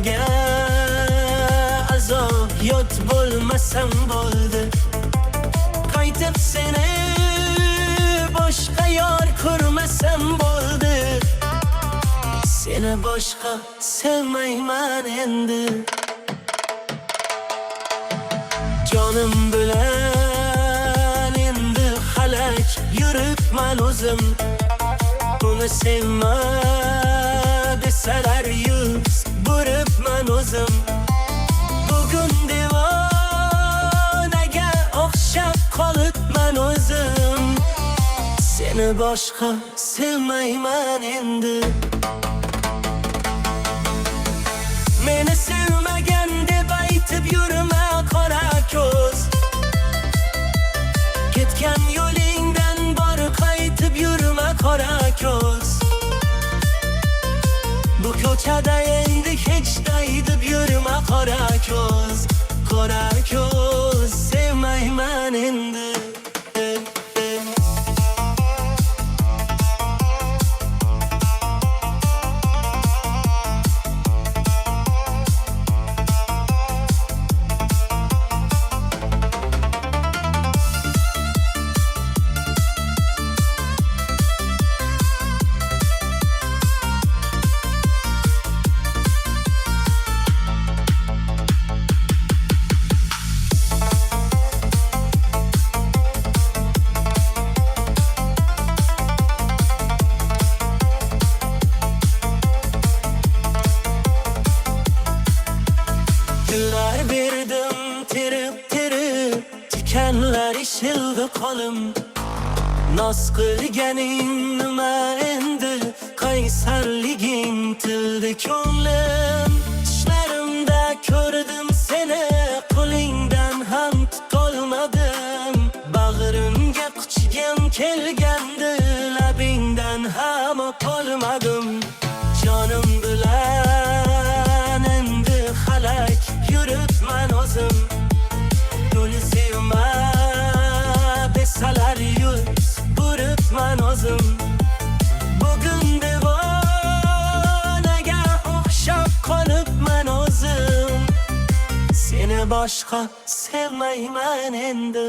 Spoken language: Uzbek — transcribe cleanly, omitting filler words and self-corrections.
senga azob yot bo'lmasam bo'ldi. Qaytib seni boshqa yor ko'rmasam bo'ldi. Seni boshqa sevmayman endi. Jonim bilan endi halak yuribman o'zim. Uni sevma desalar yuz buribman o'zim. Bugun devonaga o'xshab qolibman o'zim. Seni boshqa sevmayman endi. Meni sevmagan deb aytib yurma qora ko'z. Ketgan yo'lingdan bor qaytib yurma qora ko'z. Bu ko'chada endi hech daydib yurma qora ko'z. Qora ko'z sevmayman endi. Yıllar berdim terib tikanlar ishildi qo'lim. Noz qilganing nima endi, qaysarliging tildi ko'nglim. Tushlarimda ko'rdim seni, qo'lingdan ham tutolmadim. Bag'rimga quchgim kelgandi, labingdan ham qolmadim. Jonim bilan endi halak yuribman o'zim. Uni sevma desalar yuz buribman o'zim. Bugun devonaga o'xshab qolibman o'zim. Seni boshqa sevmayman endi.